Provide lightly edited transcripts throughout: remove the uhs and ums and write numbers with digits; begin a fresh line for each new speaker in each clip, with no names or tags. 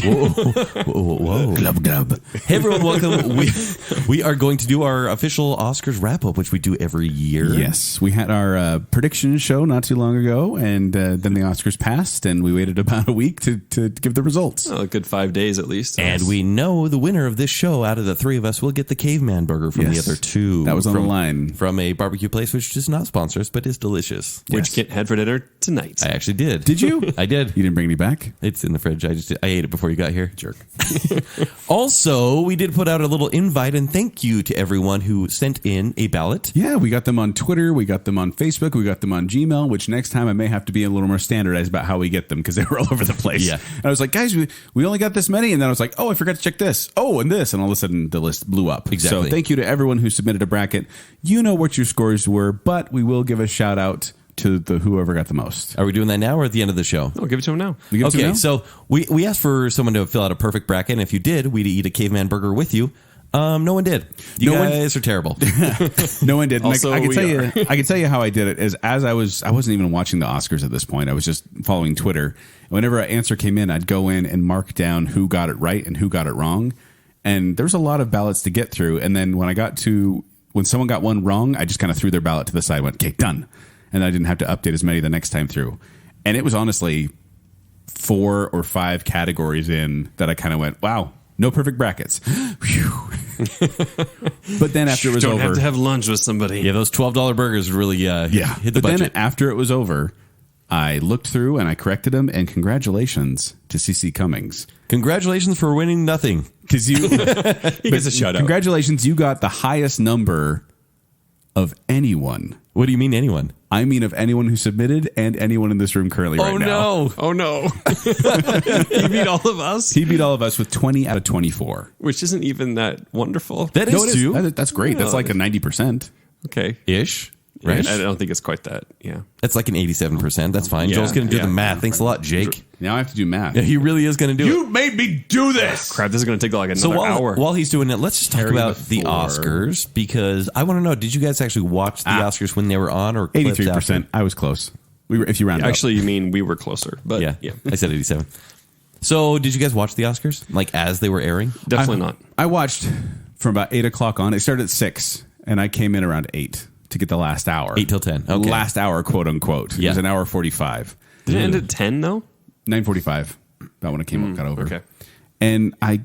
Whoa. Glub. Hey, everyone, welcome. We are going to do our official Oscars wrap-up, which we do every year.
Yes. We had our prediction show not too long ago, and then the Oscars passed, and we waited about a week to give the results.
Oh, a good 5 days at least.
And we know the winner of this show out of the three of us will get the Caveman Burger from the other two.
That was on the line.
From a barbecue place, which does not sponsor us, but is delicious.
Which Kit had for dinner tonight.
I actually did.
Did you?
I did.
You didn't bring any back?
It's in the fridge. I ate it before you got here.
Jerk.
Also, we did put out a little invite and thank you to everyone who sent in a ballot.
Yeah, we got them on Twitter. We got them on Facebook. We got them on Gmail, which next time I may have to be a little more standardized about how we get them because they were all over the place.
Yeah.
And I was like, guys, we only got this many. And then I was like, oh, I forgot to check this. Oh, and this. And all of a sudden the list blew up.
Exactly.
So thank you to everyone who submitted a bracket. You know what your scores were, but we will give a shout out to the whoever got the most.
Are we doing that now or at the end of the show?
No, give it to him now.
Okay, so we asked for someone to fill out a perfect bracket, and if you did, we'd eat a Caveman Burger with you. No one did. You guys are terrible.
No one did.
Also,
I can tell you how I did it is I wasn't even watching the Oscars at this point. I was just following Twitter. Whenever an answer came in, I'd go in and mark down who got it right and who got it wrong. And there was a lot of ballots to get through. And then when someone got one wrong, I just kind of threw their ballot to the side, went, okay, done. And I didn't have to update as many the next time through. And it was honestly 4 or 5 categories in that I kind of went, wow, no perfect brackets. But then after it was over.
Don't have to have lunch with somebody.
Yeah, those $12 burgers really hit the
but
budget.
Then after it was over, I looked through and I corrected them. And congratulations to CC Cummings.
Congratulations for winning nothing.
Because you
He gets a shout out.
Congratulations, you got the highest number of anyone.
What do you mean anyone?
I mean of anyone who submitted and anyone in this room currently right now.
Oh, no. He beat all of us?
He beat all of us with 20 out of 24.
Which isn't even that wonderful.
That is too.
That's great. That's like a 90%.
Okay.
Ish. Right?
I don't think it's quite that. Yeah.
That's like an 87%. That's fine.
Yeah,
Joel's going to do
yeah,
the math.
yeah.
Thanks a lot, Jake.
Now I have to do math.
Yeah, he really is going to do it.
You made me do this.
Crap, this is going to take like another hour.
While he's doing it, let's just talk
Carry
about
the
the
floor.
Oscars because I want to know, did you guys actually watch the Oscars when they were on or
83%. I was close. We were, if you round up.
Actually, you mean we were closer. But
Yeah, I said 87. So did you guys watch the Oscars like as they were airing?
Definitely not.
I watched from about 8 o'clock on. It started at 6, and I came in around 8 to get the last hour.
8 till 10. Okay.
Last hour, quote unquote.
Yeah.
It was an hour 45.
Did it end at 10 though?
9:45. About when it came up, got over.
Okay.
And I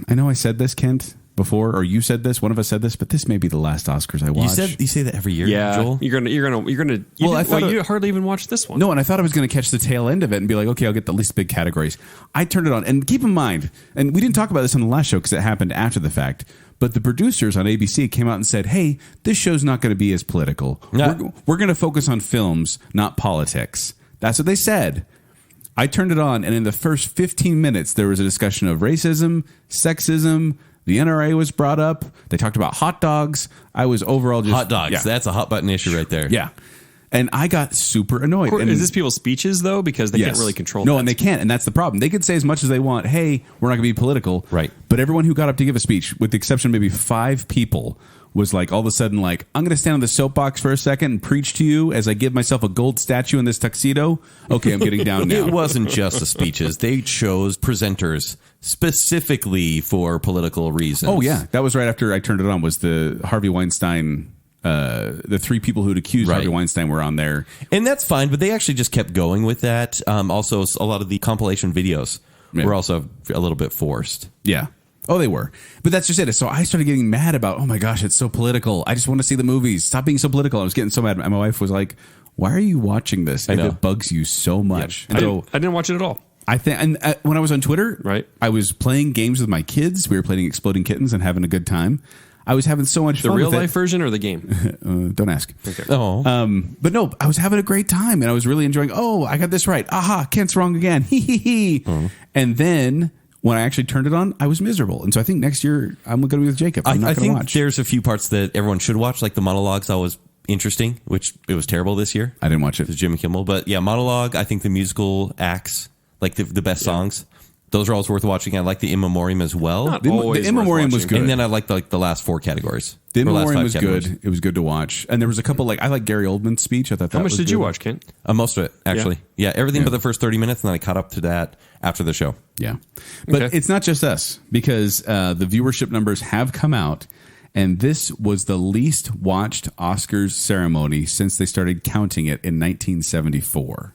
know I said this, Kent, before, or you said this. One of us said this, but this may be the last Oscars I watch.
You say that every year,
Yeah.
Joel?
You're gonna. You hardly even watched this one.
No, and I thought I was going to catch the tail end of it and be like, okay, I'll get the least big categories. I turned it on, and keep in mind, and we didn't talk about this on the last show because it happened after the fact, but the producers on ABC came out and said, hey, this show's not going to be as political.
No.
We're going to focus on films, not politics. That's what they said. I turned it on, and in the first 15 minutes, there was a discussion of racism, sexism. The NRA was brought up. They talked about hot dogs. I was overall just...
Hot dogs.
Yeah.
That's a hot button issue right there.
Yeah. And I got super annoyed. And
Is this people's speeches though? Because they can't really control.
No,
that.
and they can't, and that's the problem. They could say as much as they want, hey, we're not going to be political.
Right.
But everyone who got up to give a speech, with the exception of maybe 5 people, was like all of a sudden like, I'm going to stand on the soapbox for a second and preach to you as I give myself a gold statue in this tuxedo. Okay, I'm getting down now.
It wasn't just the speeches. They chose presenters specifically for political reasons.
Oh, yeah. That was right after I turned it on, was the Harvey Weinstein... the 3 people who'd accused Harvey Weinstein were on there.
And that's fine, but they actually just kept going with that. Also, a lot of the compilation videos were also a little bit forced.
Yeah. Oh, they were. But that's just it. So I started getting mad about, oh my gosh, it's so political. I just want to see the movies. Stop being so political. I was getting so mad. And my wife was like, why are you watching this? If it bugs you so much.
Yeah. I didn't watch it at all.
I think, and when I was on Twitter,
right,
I was playing games with my kids. We were playing Exploding Kittens and having a good time. I was having so much fun.
The real life version or the game?
Don't ask.
Okay.
Oh.
But no, I was having a great time and I was really enjoying. Oh, I got this right. Aha, Kent's wrong again. Hee hee hee. And then when I actually turned it on, I was miserable. And so I think next year I'm going to be with Jacob. I'm not going to watch.
There's a few parts that everyone should watch, like the monologues. Always interesting, which it was terrible this year.
I didn't watch it.
It was Jimmy Kimmel, but yeah, monologue. I think the musical acts, like the best songs. Those are always worth watching. I like the In Memoriam as well.
Not
The
always
In
worth
Memoriam was
watching.
good.
And then I like the last 4 categories.
The In
Or last
Memoriam
5
was
categories.
good. It was good to watch. And there was a couple, I like Gary Oldman's speech. I thought that
How much
was
did you
good.
watch, Kent?
Most of it, actually. Yeah, everything but the first 30 minutes, and then I caught up to that after the show.
Yeah. But
Okay.
it's not just us, because the viewership numbers have come out, and this was the least watched Oscars ceremony since they started counting it in 1974.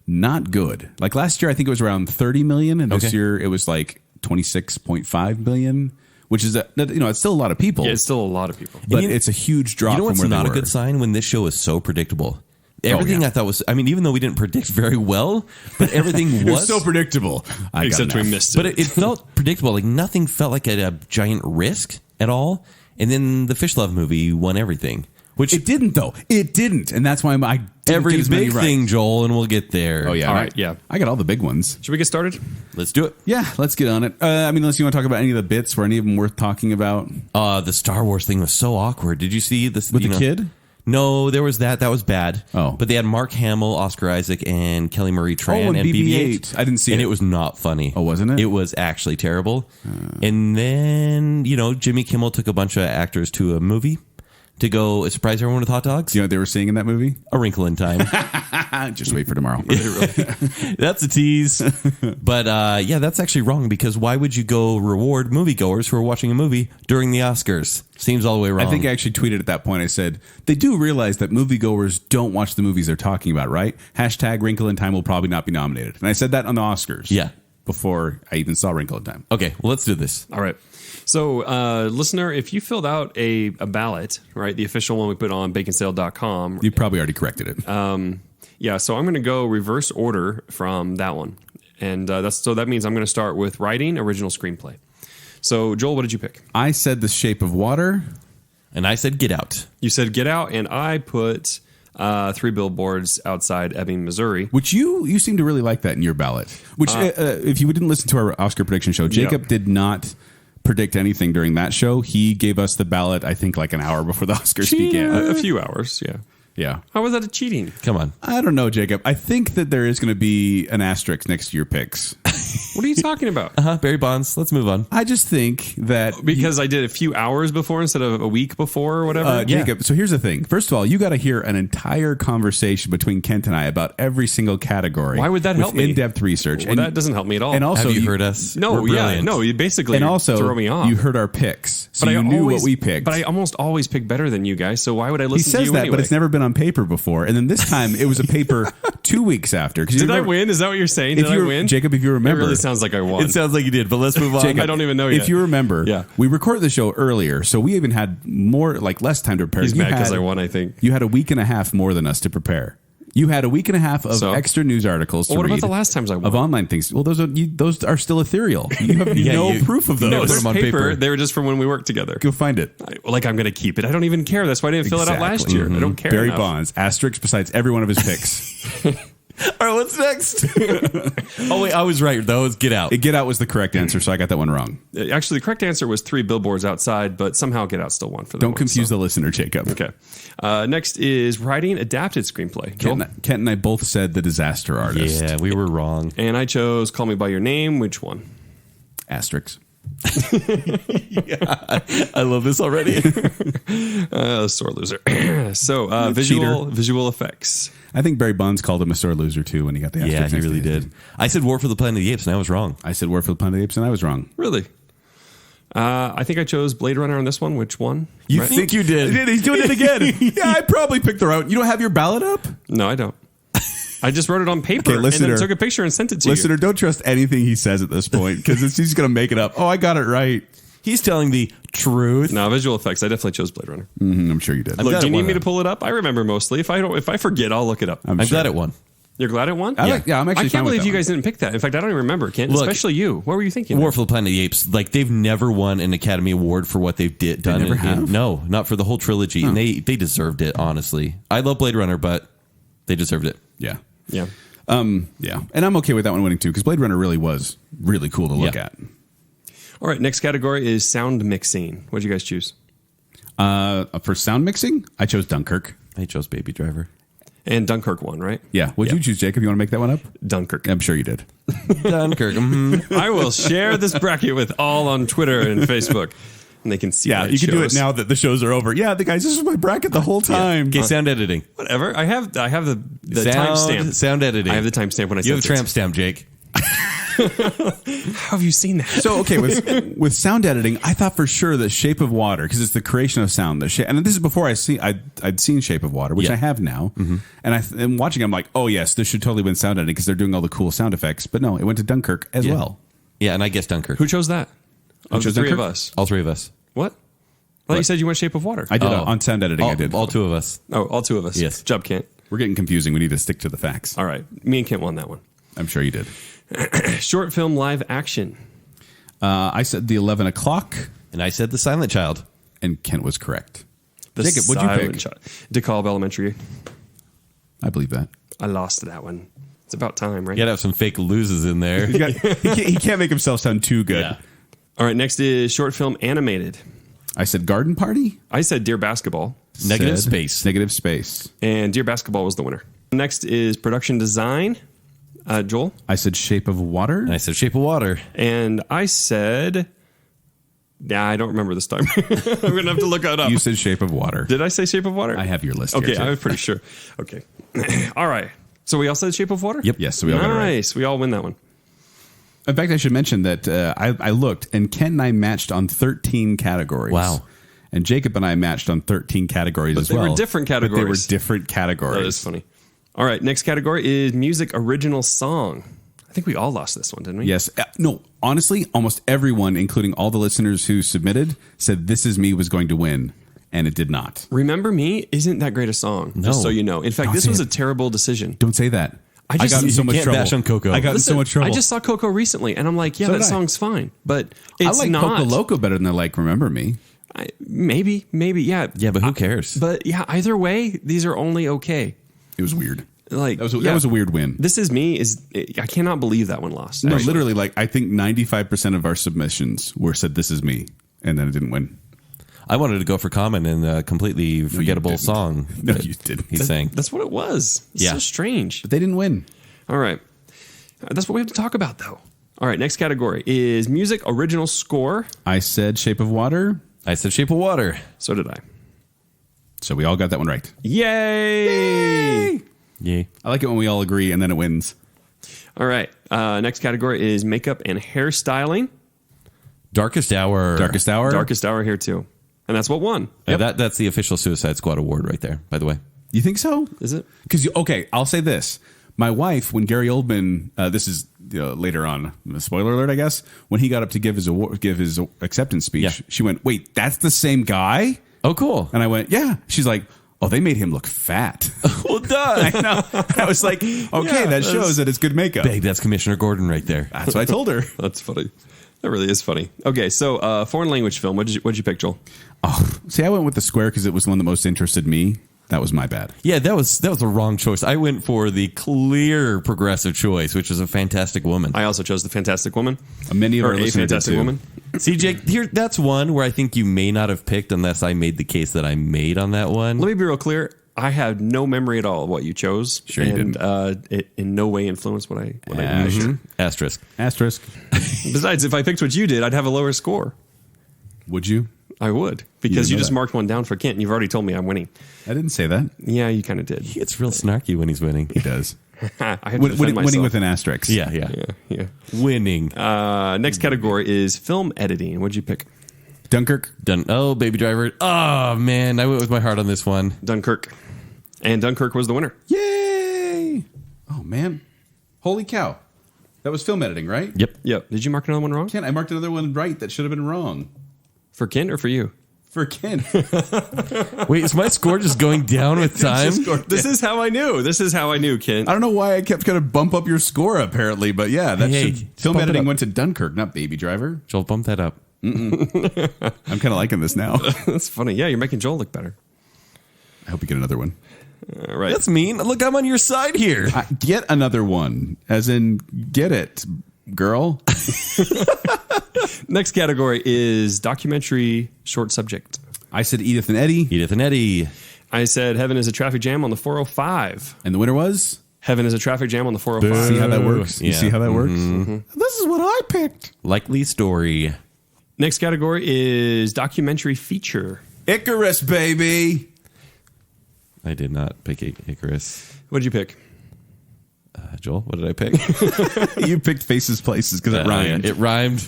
Not good. Like last year, I think it was around 30 million, and this year it was like 26.5 million, which is, it's still a lot of people.
Yeah, it's still a lot of people.
But it's a huge drop
You know
from
what's
where
not
they
a
were.
good sign? When this show is so predictable. Everything
yeah.
I thought was, even though we didn't predict very well, but everything was.
It was so predictable.
Except we missed it.
But it felt predictable. Like nothing felt like a giant risk at all. And then the Fish Love movie won everything. Which
It didn't, though. It didn't. And that's why I didn't
every
get as many
big
right.
thing, Joel, and we'll get there.
Oh, yeah.
All right, yeah.
I got all the big ones.
Should we get started?
Let's do it.
Yeah, let's get on it. Unless you want to talk about any of the bits, were any of them worth talking about?
The Star Wars thing was so awkward. Did you see this?
With the kid?
No, there was that. That was bad.
Oh.
But they had Mark Hamill, Oscar Isaac, and Kelly Marie Tran
and
and
BB-8. I didn't see
and
it.
it was not funny.
Oh, wasn't it?
It was actually terrible. And then, Jimmy Kimmel took a bunch of actors to a movie to go surprise everyone with hot dogs.
Do you know what they were seeing in that movie?
A Wrinkle in Time.
Just wait for tomorrow.
That's a tease. But that's actually wrong, because why would you go reward moviegoers who are watching a movie during the Oscars? Seems all the way wrong.
I think I actually tweeted at that point, I said, they do realize that moviegoers don't watch the movies they're talking about, right? Hashtag Wrinkle in Time will probably not be nominated. And I said that on the Oscars.
Yeah.
Before I even saw Wrinkle in Time.
Okay, well, let's do this.
All right. So, listener, if you filled out a ballot, right, the official one we put on baconsale.com.
You probably already corrected it.
Yeah, so I'm going to go reverse order from that one. And that means I'm going to start with writing original screenplay. So, Joel, what did you pick?
I said The Shape of Water.
And I said Get Out.
You said Get Out, and I put 3 Billboards Outside Ebbing, Missouri.
Which you seem to really like that in your ballot. Which, if you didn't listen to our Oscar prediction show, Jacob did not predict anything during that show. He gave us the ballot, I think, like an hour before the Oscars began.
A few hours, yeah.
Yeah.
How was that a cheating?
Come on.
I don't know, Jacob. I think that there is going to be an asterisk next to your picks.
What are you talking about?
Barry Bonds. Let's move on.
I just think that
Because I did a few hours before instead of a week before or whatever?
Jacob, so here's the thing. First of all, you got to hear an entire conversation between Kent and I about every single category.
Why would that help me?
In-depth research.
Well, that doesn't help me at all.
And also,
Have you heard us?
no,
We're
yeah,
brilliant.
no, you basically
and also
throw me off.
you heard our picks, so
But
you
I
knew
always,
what we picked.
But I almost always pick better than you guys, so why would I
he
listen to
says
you
that,
anyway?
but it's never been on paper before. And then this time, it was a paper 2 weeks after.
Did I win? Is that what you're saying? Did I win?
Jacob, if you remember.
It really sounds like I won.
It sounds like you did, but let's move on.
Jacob,
I don't even know yet.
If you remember,
Yeah.
we recorded the show earlier, so we even had less time to prepare.
He's
You
mad because
had-
I won, I think.
You had a week and a half more than us to prepare. You had a week and a half of
So?
extra news articles to
Well, what
read.
about the last times I won?
Of online things. Well, those are still ethereal. You have no proof of
never
those.
put them on
paper,
paper.
They were just from when we worked together.
Go find it.
Like I'm going to keep it. I don't even care. That's why I didn't fill it out last
Exactly.
year. I don't care.
Barry
enough.
Bonds, asterisk besides every one of his picks.
All right, what's next? Oh, wait, I was right, though. It's Get Out.
Get Out was the correct answer, so I got that one wrong.
Actually, the correct answer was 3 Billboards Outside, but somehow Get Out still won for that.
Don't confuse the listener, Jacob.
Okay. Next is writing adapted screenplay. Joel?
Kent and I both said The Disaster Artist.
Yeah, we were wrong.
And I chose Call Me By Your Name. Which one?
Asterisks.
I love this already.
Sore loser. So visual effects.
I think Barry Bonds called him a sore loser, too, when he got the
Yeah,
asterisks.
he
next
really
to his
did. I said War for the Planet of the Apes, and I was wrong.
I said War for the Planet of the Apes, and I was wrong.
Really? I think I chose Blade Runner on this one. Which one?
You think you did?
He's doing it again. Yeah, I probably picked the right one. You don't have your ballot up?
No, I don't. I just wrote it on paper and
listener.
then took a picture and sent it to
Listener,
you.
don't trust anything he says at this point, because he's going to make it up. Oh, I got it right.
He's telling the truth.
No, visual effects. I definitely chose Blade Runner.
I'm sure you did.
I'm
Look,
glad
do
it
you need
won
me to
that.
pull it up? I remember mostly. If I forget, I'll look it up.
I'm
sure.
glad it won.
You're glad it won?
I'm actually
I
fine
can't
with
believe
that
you
one.
guys didn't pick that. In fact, I don't even remember, Kent.
Look,
Especially you. What were you thinking?
War for the Planet of the Apes, like they've never won an Academy Award for what they've done.
never have?
No, not for the whole trilogy, and they deserved it. Honestly, I love Blade Runner, but they deserved it.
Yeah.
Yeah.
Yeah. And I'm okay with that one winning, too, because Blade Runner really was really cool to look
Yeah.
at.
All right. Next category is sound mixing. What did you guys choose?
For sound mixing, I chose Dunkirk.
I chose Baby Driver.
And Dunkirk won, right?
Yeah. What'd you choose, Jacob? You want to make that one up?
Dunkirk.
I'm sure you did.
Dunkirk.
I will share this bracket with all on Twitter and Facebook. And they can see
Yeah,
what
you can do it
shows.
now that the shows are over. Yeah, the guys, this is my bracket the whole time.
Okay, sound editing.
Whatever. I have the
Sound,
timestamp.
sound editing.
I have the timestamp when I
You have
sent
a tramp stamp, Jake.
How have you seen that?
So, okay, with sound editing, I thought for sure that Shape of Water, because it's the creation of sound. And this is before I'd seen Shape of Water, which
Yeah.
I have now. And watching, I'm like, oh, yes, this should totally win sound editing because they're doing all the cool sound effects. But no, it went to Dunkirk as
Yeah.
well.
Yeah, and I guess Dunkirk.
Who chose that? Of the
chose
three of
Dunkirk?
us.
All three of us.
What? I thought you said you went Shape of Water.
I did
Oh.
on sound editing.
All,
I did.
all two of us.
Oh, all two of us.
Yes.
Job, Kent.
We're getting confusing. We need to stick to the facts.
All right. Me and Kent won that one.
I'm sure you did.
Short film live action.
I said the 11 o'clock,
And I said The Silent Child.
and Kent was correct.
The
Jacob, what'd you
Silent
pick?
Child. DeKalb Elementary.
I believe that.
I lost that one. It's about time, right?
You gotta have some fake loses in there.
He can't make himself sound too good.
Yeah.
All right. Next is short film animated.
I said Garden Party.
I said Dear Basketball.
Negative
Said
space.
Negative space.
And Dear Basketball was the winner. Next is production design. Joel.
I said Shape of Water.
And I said Shape of Water.
And I said, yeah, I don't remember this time. I'm going to have to look that up.
You said Shape of Water.
Did I say Shape of Water?
I have your list.
Okay,
here, too.
I was pretty sure. Okay. All right. So we all said Shape of Water?
Yep.
Yes, so we all got it right.
Nice. We all win that one.
In fact, I should mention that I looked, and Ken and I matched on 13 categories.
Wow.
And Jacob and I matched on 13 categories as
they
well.
were different
But they were
categories.
different categories.
That is funny. All right. Next category is music original song. I think we all lost this one, didn't we?
Yes. No, honestly, almost everyone, including all the listeners who submitted, said This Is Me was going to win, and it did not.
Remember Me isn't that great a song,
No.
just so you know. In fact,
Don't
this
say
was
it.
a terrible decision.
Don't say that.
I just-
got in so
you
much
can't
trouble.
bash on Coco.
I got in so much trouble.
I just saw Coco recently, and I'm like, yeah,
So
that
did I.
song's fine. But it's
I like
not.
Coco Loco better than I like Remember Me.
Maybe, yeah.
Yeah, but who cares?
But yeah, either way, these are only okay.
It was weird.
Like
That
yeah.
was a weird win.
This Is Me is. I cannot believe that one lost.
No,
actually.
literally, like I think 95% of our submissions were said This Is Me, and then it didn't win.
I wanted to go for Common and a completely forgettable
didn't.
song.
No,
that
you didn't.
He sang.
That's what it was. It's
Yeah.
so strange.
But they didn't win.
All right, that's what we have to talk about, though. All right, next category is music original score.
I said Shape of Water,
I said Shape of Water.
So did I.
so we all got that one right.
Yay!
Yay.
I like it when we all agree and then it wins.
All right, next category is makeup and hairstyling.
Darkest Hour.
Darkest Hour.
Darkest Hour here too, and that's what won.
That's the official Suicide Squad award right there, by the way.
You think so?
Is it?
Because okay, I'll say this: my wife, when Gary Oldman, this is later on, spoiler alert, I guess, when he got up to give his award, give his acceptance speech,
Yeah.
she went, "Wait, that's the same guy?"
Oh, cool.
And I went, "Yeah." She's like, "Oh, they made him look fat."
Well done.
I know. I was like, "Okay, that shows that it's good makeup."
Big, that's Commissioner Gordon right there.
That's what I told her.
That's funny. That really is funny. Okay, so foreign language film. What'd you pick, Joel?
Oh, see, I went with the square because it was the one that most interested me. That was my bad.
Yeah, that was the wrong choice. I went for the clear progressive choice, which was A Fantastic Woman.
I also chose The Fantastic Woman.
Many of
Or
our
A
listeners did
Fantastic
too.
Woman.
See, Jake, here that's one where I think you may not have picked unless I made the case that I made on that one.
Let me be real clear. I had no memory at all of what you chose.
Sure you
and,
didn't.
It in no way influenced what I
Mhm. Asterisk.
Asterisk.
Besides, if I picked what you did, I'd have a lower score.
Would you?
I would. Because
You
you
know
just
that.
marked one down for Kent, and you've already told me I'm winning.
I didn't say that.
Yeah, you kind of did.
He gets real snarky when he's winning.
He does.
I had to defend
Winning
myself.
with an asterisk.
Yeah.
Yeah.
Winning.
Next category is film editing. What'd you pick?
Dunkirk.
Done. Oh, Baby Driver. Oh, man. I went with my heart on this one.
Dunkirk. And Dunkirk was the winner.
Yay! Oh man! Holy cow! That was film editing, right?
Yep.
Yep. Did you mark another one wrong?
Ken, I marked another one right that should have been wrong
For Kent or for you?
for Ken.
Wait, is my score just going down with time?
This is how I knew. This is how I knew, Kent.
I don't know why I kept trying to bump up your score. Apparently, but yeah, that
Hey,
should,
just
film
bump it
editing
up.
went to Dunkirk, not Baby Driver.
Joel, bump that up.
I'm kind of liking this now.
That's funny. Yeah, you're making Joel look better.
I hope you get another one.
All right.
That's mean. Look, I'm on your side here.
Get another one, as in get it, girl.
Next category is documentary short subject.
I said Edith and Eddie.
Edith and Eddie.
I said Heaven is a Traffic Jam on the 405.
And the winner was?
Heaven is a Traffic Jam on the 405.
See how that works? You
Yeah.
see how that works?
This is what I picked. Likely story.
Next category is documentary feature.
Icarus, baby.
I did not pick Icarus.
What did you pick?
Joel, what did I pick?
You picked Faces Places because it rhymed.
It rhymed.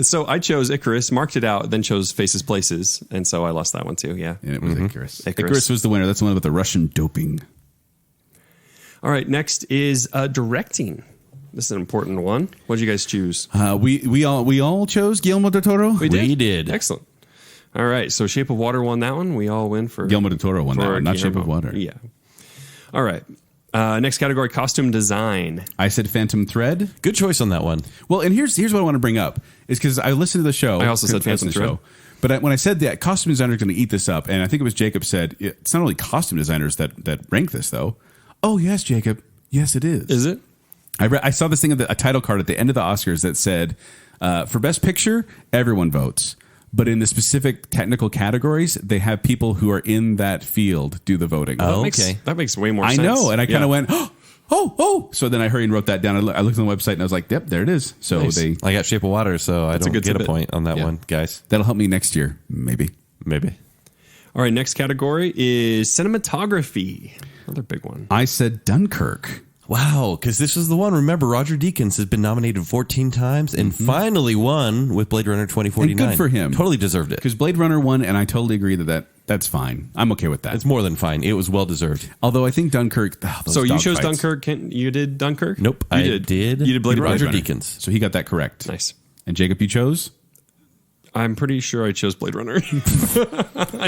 So I chose Icarus, marked it out, then chose Faces Places, and so I lost that one too. Yeah.
And it was Icarus.
Icarus.
Icarus was the winner. That's the one about the Russian doping.
All right. Next is directing. This is an important one. What did you guys choose?
We all chose Guillermo del Toro.
We did.
did.
Excellent. All right. So Shape of Water won that one. We all win for
Guillermo del Toro won that
for
one, not Shape
Guillermo.
of Water.
Yeah. All right. Next category, costume design.
I said Phantom Thread.
Good choice on that one.
Well, and here's what I want to bring up is because I listened to the show.
I also said Phantom Thread.
But when I said that, costume designers are going to eat this up, and I think it was Jacob said it's not only costume designers that rank this though. Oh yes, Jacob. Yes, it is.
Is it?
I saw this thing a title card at the end of the Oscars that said for Best Picture, everyone votes. But in the specific technical categories, they have people who are in that field do the voting.
That makes way more
I
sense.
know, and I kind of went, oh. So then I hurried and wrote that down. I looked on the website and I was like, yep, there it is. So
Nice.
I got Shape of Water, so I don't
good
get a
tidbit.
point on that
Yeah.
one, guys.
that'll help me next year, maybe.
Maybe.
All right. Next category is cinematography. Another big one.
I said Dunkirk.
Wow, because this is the one. Remember, Roger Deakins has been nominated 14 times and finally won with Blade Runner 2049.
And good for him.
Totally deserved it.
Because Blade Runner won, and I totally agree that's fine. I'm okay with that.
It's more than fine. It was well deserved.
Although I think Dunkirk.
So you
dog
chose
fights.
Dunkirk. You did Dunkirk?
Nope,
You
I
did.
did.
You did Blade Runner.
Roger Deakins.
So he got that correct.
Nice.
And Jacob, you chose?
I'm pretty sure I chose Blade Runner.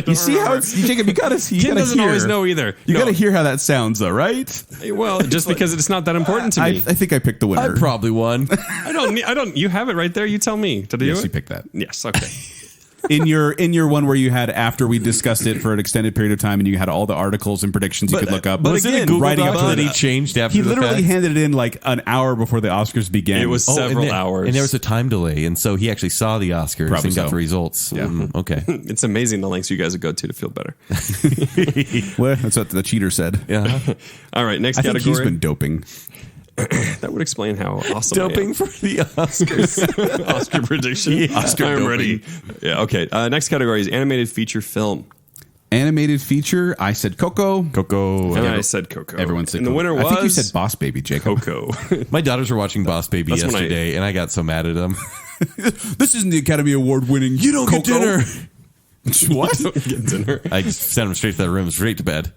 You see how it's Jacob? You gotta see.
Ken doesn't always know either.
You
No.
gotta hear how that sounds, though, right?
Well, just because it's not that important to
I
me.
think I picked the winner.
I probably won.
I don't. You have it right there. You tell me. Did I do
Yes,
it?
you picked that.
Yes. Okay.
in your one where you had after we discussed it for an extended period of time, and you had all the articles and predictions you could look up.
But was it a Google
writing
Doc
up to
that he
it.
changed after
He
the
literally
fact?
handed it in like an hour before the Oscars began.
It was
Oh,
several
and then-
hours.
And there was a time delay, and so he actually saw the Oscars
Probably
and got
so.
the results.
Yeah.
Okay.
It's amazing the lengths you guys would go to feel better.
Well, that's what the cheater said.
Yeah.
All right. Next
I think
category.
he's been doping.
That would explain how awesome I am.
Doping for the Oscars.
Oscar prediction.
Oscar
I'm
doping.
ready. Yeah. Okay. Next category is animated feature film.
Animated feature. I said Coco.
Coco.
And I said Coco.
Everyone said
And the
Coco.
winner was
I think you said Boss Baby, Jacob.
Coco.
My daughters were watching Boss Baby
That's when I-
yesterday, and I got so mad at them.
This isn't the Academy Award winning.
You don't get
Coco.
dinner.
What?
Get dinner.
I just sent them straight to their room, straight to bed.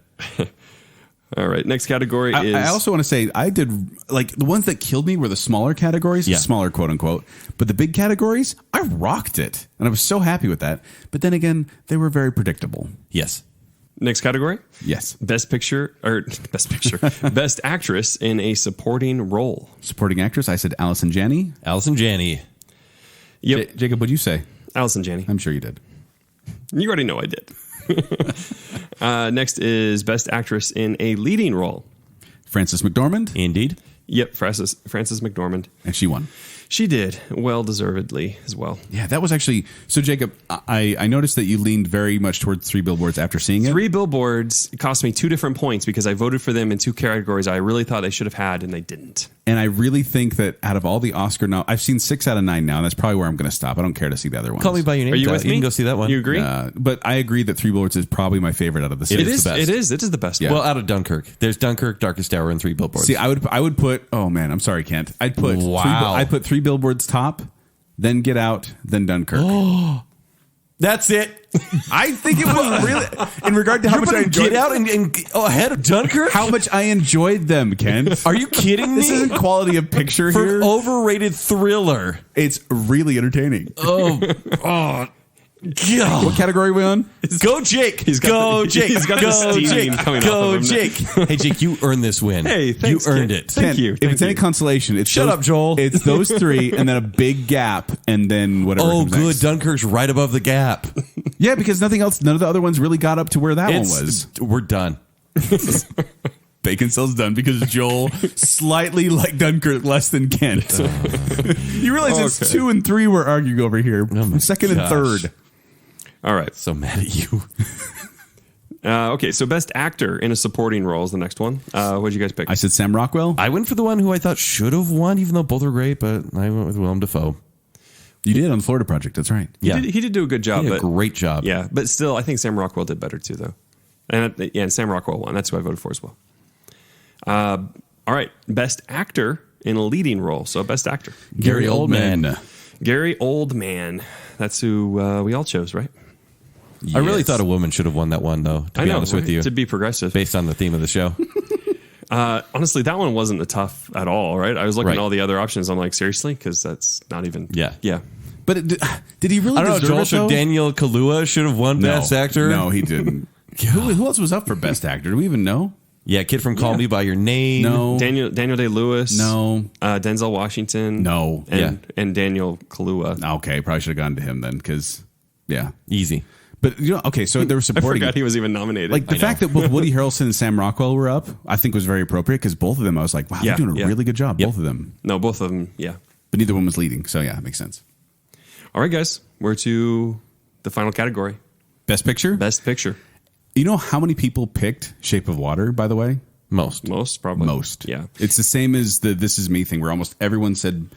All right. Next category is.
I also want to say I did like the ones that killed me were the smaller categories,
Yeah.
smaller quote unquote, but the big categories I rocked it, and I was so happy with that. But then again, they were very predictable.
Yes.
Next category.
Yes,
Best picture or best picture. Best actress in a supporting role.
supporting actress. I said Allison Janney.
Allison Janney.
Yep.
Jacob, what'd you say?
Allison Janney.
I'm sure you did.
You already know I did. Next is best actress in a leading role.
Frances McDormand,
Indeed.
Yep, Frances McDormand.
and she won.
She did well deservedly as well.
Yeah, that was actually so. Jacob, I noticed that you leaned very much towards Three Billboards after seeing it.
3 billboards cost me 2 different points because I voted for them in 2 categories I really thought they should have had and they didn't.
And I really think that out of all the Oscar now, I've seen 6 out of 9 now, and that's probably where I'm going to stop. I don't care to see the other ones.
Call me by your name.
Are you
Dad.
with me?
You can go see that one.
You agree?
But I agree that Three Billboards is probably my favorite out of the 6.
It is the best.
It is the best.
Yeah.
one.
Well, out of Dunkirk. There's Dunkirk, Darkest Hour, and 3 Billboards.
See, I would put. Oh man, I'm sorry, Kent. I'd put.
Wow.
I'd put Three Billboards top, then Get Out, then Dunkirk.
That's it.
I think it was really in regard to how much I enjoyed.
Get Out and ahead of Dunkirk?
How much I enjoyed them, Kent.
Are you kidding me?
This isn't quality of picture
For
here.
overrated thriller.
It's really entertaining.
God.
What category are we on?
Go Jake.
He's got
Go
the-
Jake.
he's got the
Go
steam
Jake.
coming
Go
off of him.
Jake. Hey Jake, you earned this win.
Hey, thanks,
you earned
kid.
it.
Thank
Kent,
you.
If
Thank
it's any
you.
consolation, it's
Shut
those-
up, Joel.
It's those 3, and then a big gap, and then whatever.
Oh,
comes
good.
next.
Dunkirk's right above the gap.
Yeah, because nothing else. None of the other ones really got up to where that one was.
We're done.
Bacon Cell's done because Joel slightly like Dunkirk less than Kent. You realize it's
Okay.
2 and 3 we're arguing over here.
Oh my
Second and
gosh.
third.
All right.
So mad at you.
Okay, so best actor in a supporting role is the next one. What did you guys pick?
I said Sam Rockwell.
I went for the one who I thought should have won, even though both are great, but I went with Willem Dafoe.
You did on the Florida Project. That's right.
He did do a good job.
He did a
but,
great job.
Yeah, but still, I think Sam Rockwell did better too, though. And Sam Rockwell won. That's who I voted for as well. All right, best actor in a leading role. So best actor,
Gary Oldman.
Gary Oldman. That's who we all chose, right?
I really thought a woman should have won that one, though, to be honest with you.
To be progressive.
Based on the theme of the show.
Honestly, that one wasn't tough at all, right? I was looking
Right.
at all the other options. I'm like, seriously? Because that's not even...
Yeah.
Yeah.
But did he really
I don't know,
deserve
Joel,
it, though?
so Daniel Kaluuya should have won Best Actor?
No, he didn't. Who else was up for Best Actor? Do we even know?
Yeah, Kid from Call Me By Your Name.
No.
Daniel Day-Lewis.
No.
Denzel Washington.
No.
And Daniel Kaluuya.
Okay, probably should have gone to him then, because, yeah.
Easy.
But, okay, so they were
I
supporting...
forgot he was even nominated.
Like, the fact that both Woody Harrelson and Sam Rockwell were up, I think was very appropriate, because both of them, I was like, wow, they're doing a really good job, both of them.
No, both of them, yeah.
But neither one was leading, so yeah, it makes sense.
All right, guys. We're to the final category.
Best Picture?
Best Picture.
You know how many people picked Shape of Water, by the way?
Most.
Most, probably.
Most.
Yeah.
It's the same as the This Is Me thing, where almost everyone said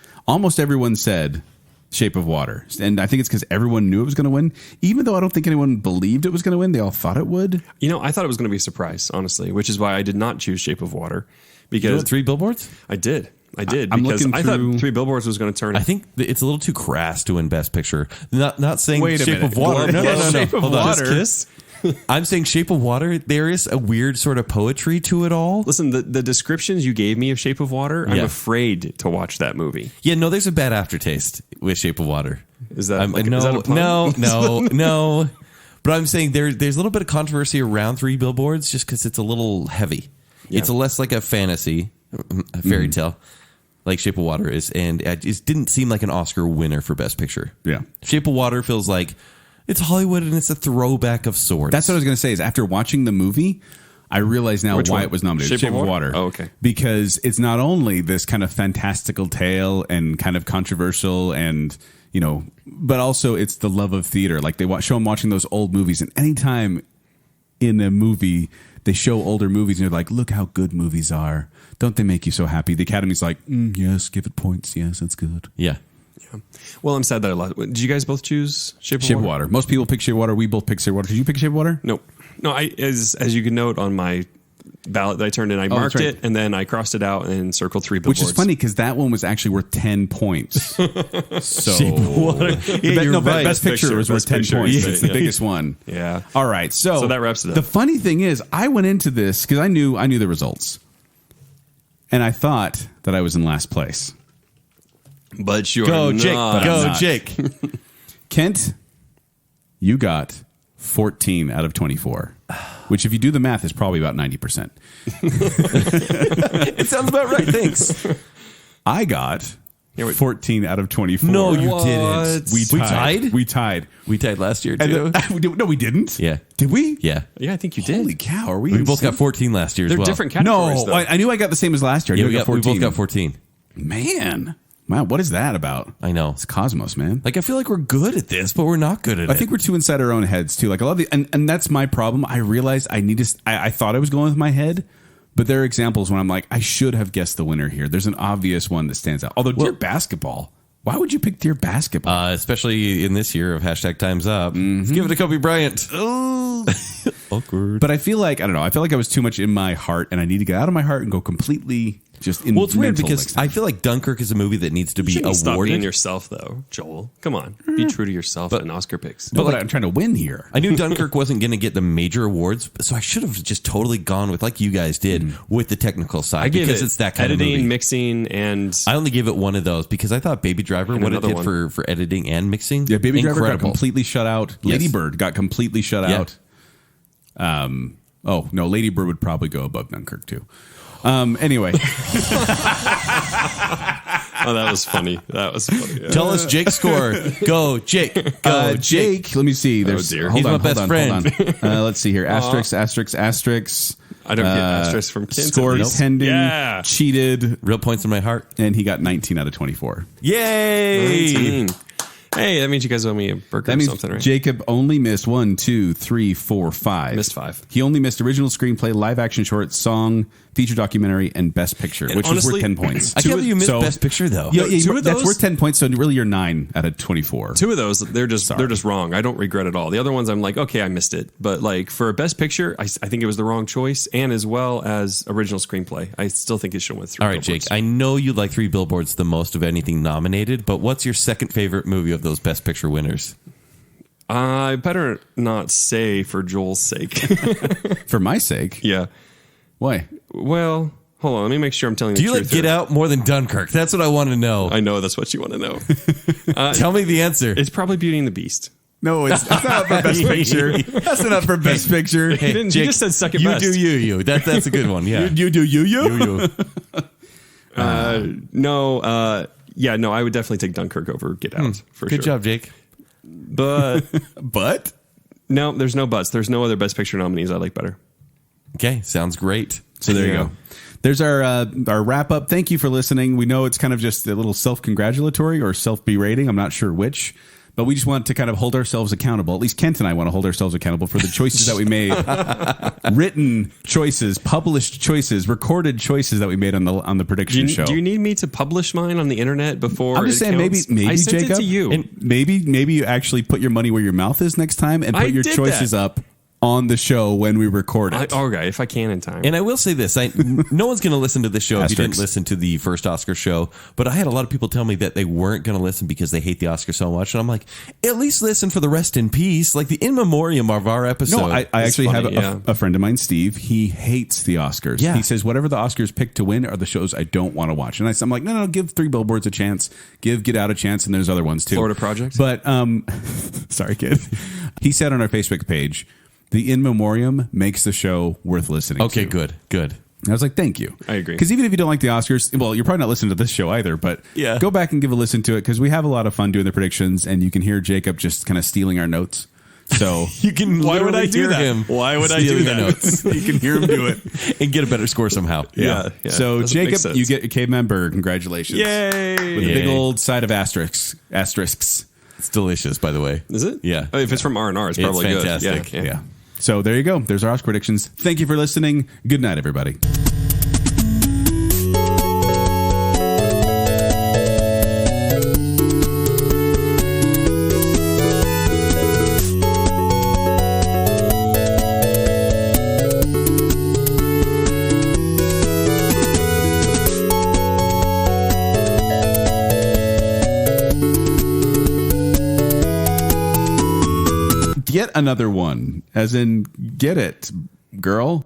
Shape of Water. And I think it's because everyone knew it was going to win. Even though I don't think anyone believed it was going to win, they all thought it would.
You know, I thought it was going to be a surprise, honestly, which is why I did not choose Shape of Water. Because
You know, 3 Billboards?
I did.
I'm
because
looking
I thought
through-
3 Billboards was going to turn.
I think it's a little too crass to win Best Picture. Not saying
Wait a
Shape
minute.
of Water. No.
Shape of
Hold on.
Water. Kiss.
I'm saying Shape of Water, there is a weird sort of poetry to it all.
Listen, the descriptions you gave me of Shape of Water, I'm
Yeah.
afraid to watch that movie.
Yeah, no, there's a bad aftertaste with Shape of Water.
Is that
no,
is that a pun?
no. But I'm saying there's a little bit of controversy around 3 Billboards just because it's a little heavy.
Yeah.
It's less like a fantasy, a fairy tale, like Shape of Water is, and it just didn't seem like an Oscar winner for Best Picture.
Yeah.
Shape of Water feels like it's Hollywood and it's a throwback of sorts.
That's what I was going to say, is after watching the movie, I realize now
Which
why
one?
it was nominated.
Shape of Water?
Water.
Oh, okay.
Because it's not only this kind of fantastical tale and kind of controversial and, but also it's the love of theater. Like they show them watching those old movies, and anytime in a movie they show older movies and they're like, look how good movies are. Don't they make you so happy? The Academy's like, yes, give it points. Yes, that's good.
Yeah.
Well, I'm sad that I lost. Did you guys both choose Shape of
Shape of
Water?
Water. Most people pick Shape of Water. We both pick Shape of Water. Did you pick Shape of Water?
No. As you can note on my ballot that I turned in, I marked
right.
it and then I crossed it out and circled 3 Billboards.
Which is funny because that one was actually worth 10 points. So
Shape of Water. Yeah, you're right.
Best Picture was worth 10
Picture,
points.
yeah.
It's the biggest one.
Yeah.
All right. So
that wraps it up.
The funny thing is, I went into this because I knew the results, and I thought that I was in last place.
But you're
Go,
not.
Jake.
I'm
Go,
not.
Jake.
Kent, you got 14 out of 24, which if you do the math is probably about 90%.
It sounds about right. Thanks.
I got 14 out of 24.
No, you
What?
didn't.
We tied.
We tied last year, too.
No, we didn't.
Yeah.
Did we?
Yeah.
Yeah, I think you did.
Holy cow! Are we?
We both
insane?
got 14 last year as
They're
well.
different categories,
No,
though.
I knew I got the same as last year. I
Yeah,
knew
we
I got 14.
both got 14.
Man, wow, what is that about?
I know.
It's Cosmos, man.
Like, I feel like we're good at this, but we're not good at it.
I think we're too inside our own heads too. Like a lot of the, and that's my problem. I realized I need to. I thought I was going with my head, but there are examples when I'm like, I should have guessed the winner here. There's an obvious one that stands out. Although Dear Basketball, why would you pick Dear Basketball?
especially in this year of hashtag Time's Up. Let's give it to Kobe Bryant. Oh, awkward.
But I feel like I don't know. I feel like I was too much in my heart, and I need to get out of my heart and go completely just in.
Well, it's weird
mental
because
next
I
time.
feel like Dunkirk is a movie that needs to be
Shouldn't stop being
awarded.
yourself, though, Joel. Come on. Be true to yourself in Oscar picks.
But I'm trying to win here.
I knew Dunkirk wasn't going to get the major awards, so I should have just totally gone with, like you guys did, with the technical side.
I give
because
it
it's that kind
editing,
of movie.
mixing, and
I only gave it one of those because I thought Baby Driver,
And
what it
another
did
one.
for editing and mixing,
Yeah, Baby Driver got
incredible.
completely shut out.
Yes.
Lady Bird got completely shut
Yeah.
out. Oh no, Lady Bird would probably go above Dunkirk too. Anyway,
oh, that was funny. That was funny. Yeah.
Tell us Jake's score. Go, Jake. Go, Jake.
Jake. Let me see. There's,
dear.
Hold
He's
on,
my
hold
best
on,
friend.
Hold on. Let's see here. Asterisk, asterisk, asterisk.
I don't get asterisk from Kent.
Scored
at least.
pending.
Yeah.
Cheated,
Real points in my heart.
and he got 19 out of 24.
Yay!
19. Hey, that means you guys owe me a burger
That
or
means
something, right?
Jacob only missed 1, 2, 3, 4, 5.
Missed 5.
He only missed original screenplay, live action short, song, feature documentary, and best picture, which was worth
honestly,
10 points.
I can't believe you missed Best Picture, though.
Yeah,
Two of
that's
those-
worth 10 points. So really, you're 9 out of 24.
2 of those, they're just wrong. I don't regret it all. The other ones, I'm like, okay, I missed it. But like for best picture, I think it was the wrong choice, and as well as original screenplay, I still think it should have went 3.
All right, Jake, I know you like Three Billboards the most of anything nominated, but what's your second favorite movie of those Best Picture winners?
I better not say for Joel's sake.
For my sake?
Yeah.
Why?
Well, hold on. Let me make sure I'm telling
Do
the
you
truth.
like Get
here.
Out more than Dunkirk? That's what I want to know.
I know that's what you want to know.
Tell me the answer.
It's probably Beauty and the Beast.
No, it's not for best picture. That's not for best picture.
He didn't- he just said second
you
best.
do you. That's a good one. Yeah.
You do you.
You.
No, I would definitely take Dunkirk over Get Out for
Good
sure.
job, Jake.
But
But
no, there's no buts. There's no other Best Picture nominees I like better.
Okay, sounds great.
so there you
Yeah.
go. There's our wrap up. Thank you for listening. We know it's kind of just a little self congratulatory or self berating. I'm not sure which. But we just want to kind of hold ourselves accountable. At least Kent and I want to hold ourselves accountable for the choices that we made. Written choices, published choices, recorded choices that we made on the prediction show.
Do you need me to publish mine on the internet before?
I'm just
it
saying,
counts?
maybe
I sent
Jacob,
it to you.
and maybe you actually put your money where your mouth is next time and put
I
your
did
choices
that.
up on the show when we record it.
Okay, if I can in time.
And I will say this: no one's going to listen to this show if you didn't
Asterisks.
listen to the first Oscar show. But I had a lot of people tell me that they weren't going to listen because they hate the Oscar so much, and I'm like, at least listen for the rest in peace, like the in memoriam of our episode.
No, I actually
funny,
have a friend of mine, Steve. He hates the Oscars.
Yeah.
He says whatever the Oscars pick to win are the shows I don't want to watch. And I'm like, no, give Three Billboards a chance. Give Get Out a chance. And there's other ones too.
Florida Project?
But, sorry, kid. He said on our Facebook page, the in memoriam makes the show worth listening
okay,
to.
good.
And I was like, thank you.
I agree.
Because even if you don't like the Oscars, well, you're probably not listening to this show either, but
Yeah.
go back and give a listen to it because we have a lot of fun doing the predictions and you can hear Jacob just kind of stealing our notes. So
You can
Why would I
literally
do
hear
that?
him
Why would I do
stealing the
that?
notes
you can hear him do it.
and get a better score somehow.
Yeah.
So
Doesn't make
Jacob,
sense.
you get a Caveman Burger. Congratulations.
Yay!
With a big
Yay.
old side of asterisks.
It's delicious, by the way.
Is it?
Yeah.
Oh, if it's from R&R, it's probably
fantastic.
good.
Yeah. So there you go. There's our Oscar predictions. Thank you for listening. Good night, everybody. Get another one, as in get it, girl.